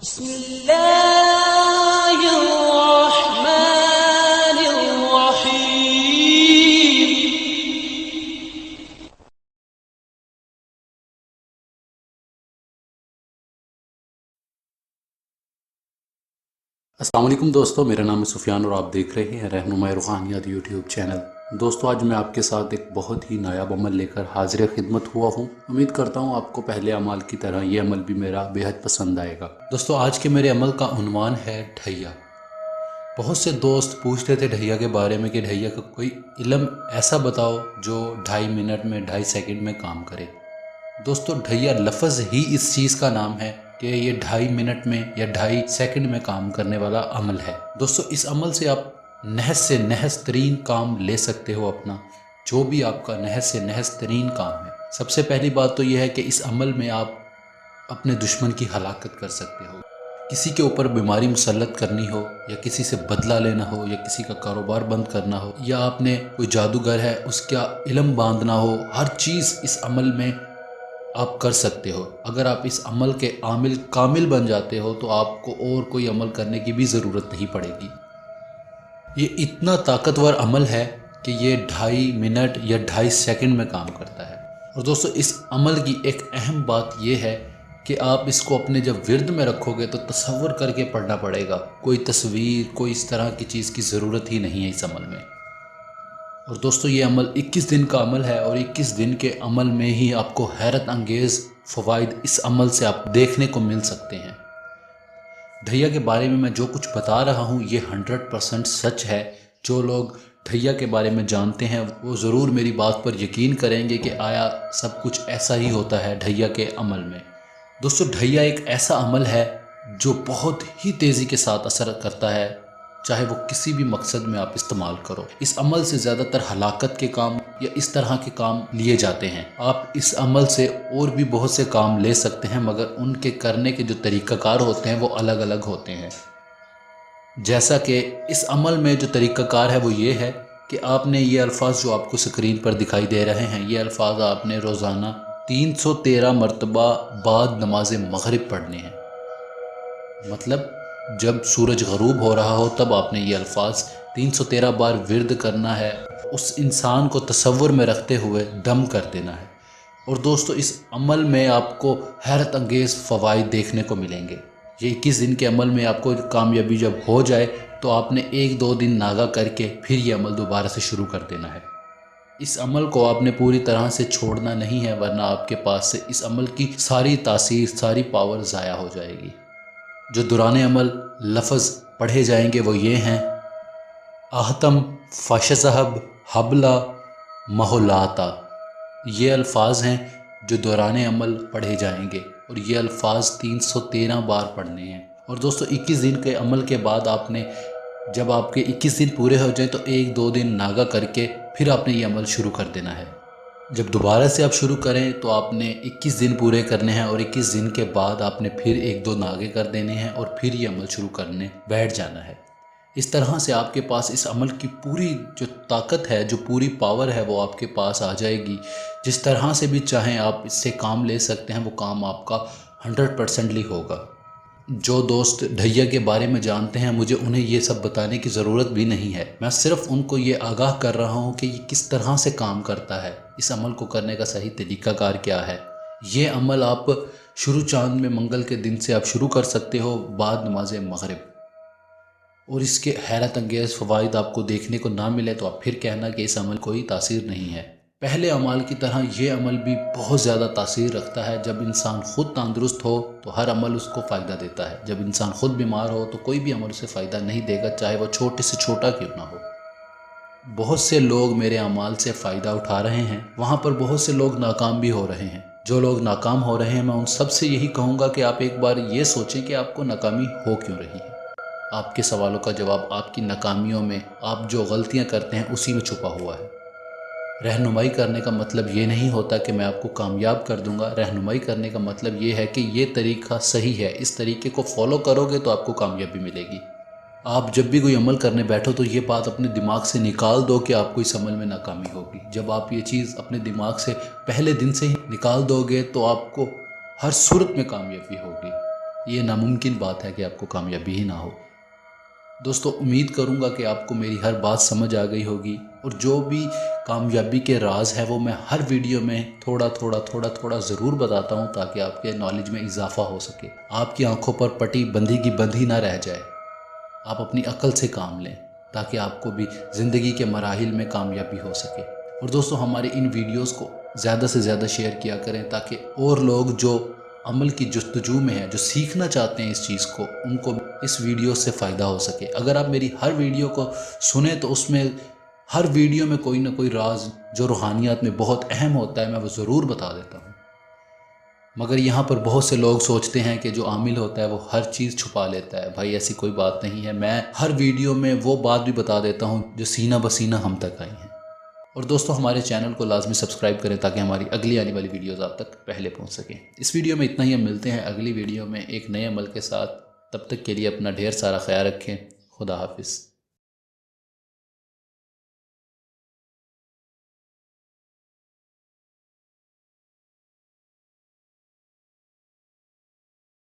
بسم الله الرحمن الرحيم. السلام علیکم دوستو، میرا نام ہے سفیان اور آپ دیکھ رہے ہیں رہنمائی روحانیات یوٹیوب چینل۔ دوستو آج میں آپ کے ساتھ ایک بہت ہی نایاب عمل لے کر حاضر خدمت ہوا ہوں۔ امید کرتا ہوں آپ کو پہلے عمل کی طرح یہ عمل بھی میرا بہت پسند آئے گا۔ دوستو آج کے میرے عمل کا عنوان ہے ڈھیا۔ بہت سے دوست پوچھتے تھے ڈھیا کے بارے میں کہ ڈھیا کا کوئی علم ایسا بتاؤ جو 2.5 منٹ میں 2.5 سیکنڈ میں کام کرے۔ دوستو ڈھیا لفظ ہی اس چیز کا نام ہے کہ یہ 2.5 منٹ میں یا 2.5 سیکنڈ میں کام کرنے والا عمل ہے۔ دوستو اس عمل سے آپ نحس سے نحس ترین کام لے سکتے ہو اپنا، جو بھی آپ کا نحس سے نحس ترین کام ہے۔ سب سے پہلی بات تو یہ ہے کہ اس عمل میں آپ اپنے دشمن کی ہلاکت کر سکتے ہو۔ کسی کے اوپر بیماری مسلط کرنی ہو، یا کسی سے بدلہ لینا ہو، یا کسی کا کاروبار بند کرنا ہو، یا آپ نے کوئی جادوگر ہے اس کا علم باندھنا ہو، ہر چیز اس عمل میں آپ کر سکتے ہو۔ اگر آپ اس عمل کے عامل کامل بن جاتے ہو تو آپ کو اور کوئی عمل کرنے کی بھی ضرورت نہیں پڑے گی۔ یہ اتنا طاقتور عمل ہے کہ یہ 2.5 منٹ یا 2.5 سیکنڈ میں کام کرتا ہے۔ اور دوستو اس عمل کی ایک اہم بات یہ ہے کہ آپ اس کو اپنے جب ورد میں رکھو گے تو تصور کر کے پڑھنا پڑے گا، کوئی تصویر کوئی اس طرح کی چیز کی ضرورت ہی نہیں ہے اس عمل میں۔ اور دوستو یہ عمل 21 دن کا عمل ہے، اور 21 دن کے عمل میں ہی آپ کو حیرت انگیز فوائد اس عمل سے آپ دیکھنے کو مل سکتے ہیں۔ ڈھیا کے بارے میں جو کچھ بتا رہا ہوں یہ 100% سچ ہے۔ جو لوگ ڈھیا کے بارے میں جانتے ہیں وہ ضرور میری بات پر یقین کریں گے کہ آیا سب کچھ ایسا ہی ہوتا ہے ڈھیا کے عمل میں۔ دوستو ڈھیا ایک ایسا عمل ہے جو بہت ہی تیزی کے ساتھ اثر کرتا ہے، چاہے وہ کسی بھی مقصد میں آپ استعمال کرو۔ اس عمل سے زیادہ تر ہلاکت کے کام یا اس طرح کے کام لیے جاتے ہیں۔ آپ اس عمل سے اور بھی بہت سے کام لے سکتے ہیں، مگر ان کے کرنے کے جو طریقہ کار ہوتے ہیں وہ الگ الگ ہوتے ہیں۔ جیسا کہ اس عمل میں جو طریقہ کار ہے وہ یہ ہے کہ آپ نے یہ الفاظ جو آپ کو سکرین پر دکھائی دے رہے ہیں، یہ الفاظ آپ نے روزانہ 313 مرتبہ بعد نماز مغرب پڑھنے ہیں۔ مطلب جب سورج غروب ہو رہا ہو تب آپ نے یہ الفاظ 313 بار ورد کرنا ہے، اس انسان کو تصور میں رکھتے ہوئے دم کر دینا ہے۔ اور دوستو اس عمل میں آپ کو حیرت انگیز فوائد دیکھنے کو ملیں گے۔ یہ 21 دن کے عمل میں آپ کو کامیابی جب ہو جائے تو آپ نے 1-2 دن ناغہ کر کے پھر یہ عمل دوبارہ سے شروع کر دینا ہے۔ اس عمل کو آپ نے پوری طرح سے چھوڑنا نہیں ہے، ورنہ آپ کے پاس سے اس عمل کی ساری تاثیر ساری پاور ضائع ہو جائے گی۔ جو دوران عمل لفظ پڑھے جائیں گے وہ یہ ہیں: آہتم فشذہب حبلہ مہولاتا۔ یہ الفاظ ہیں جو دوران عمل پڑھے جائیں گے، اور یہ الفاظ 313 بار پڑھنے ہیں۔ اور دوستو 21 دن کے عمل کے بعد آپ نے جب آپ کے 21 دن پورے ہو جائیں تو 1-2 دن ناغہ کر کے پھر آپ نے یہ عمل شروع کر دینا ہے۔ جب دوبارہ سے آپ شروع کریں تو آپ نے 21 دن پورے کرنے ہیں، اور 21 دن کے بعد آپ نے پھر 1-2 ناغے کر دینے ہیں، اور پھر یہ عمل شروع کرنے بیٹھ جانا ہے۔ اس طرح سے آپ کے پاس اس عمل کی پوری جو طاقت ہے، جو پوری پاور ہے وہ آپ کے پاس آ جائے گی۔ جس طرح سے بھی چاہیں آپ اس سے کام لے سکتے ہیں، وہ کام آپ کا 100% ہوگا۔ جو دوست ڈھیا کے بارے میں جانتے ہیں مجھے انہیں یہ سب بتانے کی ضرورت بھی نہیں ہے، میں صرف ان کو یہ آگاہ کر رہا ہوں کہ یہ کس طرح سے کام کرتا ہے، اس عمل کو کرنے کا صحیح طریقہ کار کیا ہے۔ یہ عمل آپ شروع چاند میں منگل کے دن سے آپ شروع کر سکتے ہو بعد نماز مغرب، اور اس کے حیرت انگیز فوائد آپ کو دیکھنے کو نہ ملے تو آپ پھر کہنا کہ اس عمل کوئی تاثیر نہیں ہے۔ پہلے عمل کی طرح یہ عمل بھی بہت زیادہ تاثیر رکھتا ہے۔ جب انسان خود تندرست ہو تو ہر عمل اس کو فائدہ دیتا ہے، جب انسان خود بیمار ہو تو کوئی بھی عمل اسے فائدہ نہیں دے گا، چاہے وہ چھوٹے سے چھوٹا کیوں نہ ہو۔ بہت سے لوگ میرے اعمال سے فائدہ اٹھا رہے ہیں، وہاں پر بہت سے لوگ ناکام بھی ہو رہے ہیں۔ جو لوگ ناکام ہو رہے ہیں میں ان سب سے یہی کہوں گا کہ آپ ایک بار یہ سوچیں کہ آپ کو ناکامی ہو کیوں رہی ہے۔ آپ کے سوالوں کا جواب آپ کی ناکامیوں میں، آپ جو غلطیاں کرتے ہیں اسی میں چھپا ہوا ہے۔ رہنمائی کرنے کا مطلب یہ نہیں ہوتا کہ میں آپ کو کامیاب کر دوں گا، رہنمائی کرنے کا مطلب یہ ہے کہ یہ طریقہ صحیح ہے، اس طریقے کو فالو کرو گے تو آپ کو کامیابی ملے گی۔ آپ جب بھی کوئی عمل کرنے بیٹھو تو یہ بات اپنے دماغ سے نکال دو کہ آپ کو اس عمل میں ناکامی ہوگی۔ جب آپ یہ چیز اپنے دماغ سے پہلے دن سے ہی نکال دو گے تو آپ کو ہر صورت میں کامیابی ہوگی۔ یہ ناممکن بات ہے کہ آپ کو کامیابی ہی نہ ہو۔ دوستو امید کروں گا کہ آپ کو میری ہر بات سمجھ آ گئی ہوگی، اور جو بھی کامیابی کے راز ہے وہ میں ہر ویڈیو میں تھوڑا تھوڑا ضرور بتاتا ہوں، تاکہ آپ کے نالج میں اضافہ ہو سکے، آپ کی آنکھوں پر پٹی بندھی کی بندھی نہ رہ جائے، آپ اپنی عقل سے کام لیں تاکہ آپ کو بھی زندگی کے مراحل میں کامیابی ہو سکے۔ اور دوستو ہمارے ان ویڈیوز کو زیادہ سے زیادہ شیئر کیا کریں، تاکہ اور لوگ جو عمل کی جستجو میں ہیں، جو سیکھنا چاہتے ہیں اس چیز کو، ان کو اس ویڈیو سے فائدہ ہو سکے۔ اگر آپ میری ہر ویڈیو کو سنیں تو اس میں ہر ویڈیو میں کوئی نہ کوئی راز جو روحانیات میں بہت اہم ہوتا ہے میں وہ ضرور بتا دیتا ہوں، مگر یہاں پر بہت سے لوگ سوچتے ہیں کہ جو عامل ہوتا ہے وہ ہر چیز چھپا لیتا ہے۔ بھائی ایسی کوئی بات نہیں ہے، میں ہر ویڈیو میں وہ بات بھی بتا دیتا ہوں جو سینہ بسینہ ہم تک آئی ہیں۔ اور دوستو ہمارے چینل کو لازمی سبسکرائب کریں تاکہ ہماری اگلی آنے والی ویڈیوز آپ تک پہلے پہنچ سکیں۔ اس ویڈیو میں اتنا ہی، ہم ملتے ہیں اگلی ویڈیو میں ایک نئے عمل کے ساتھ۔ تب تک کے لیے اپنا ڈھیر سارا خیال رکھیں۔ خدا حافظ۔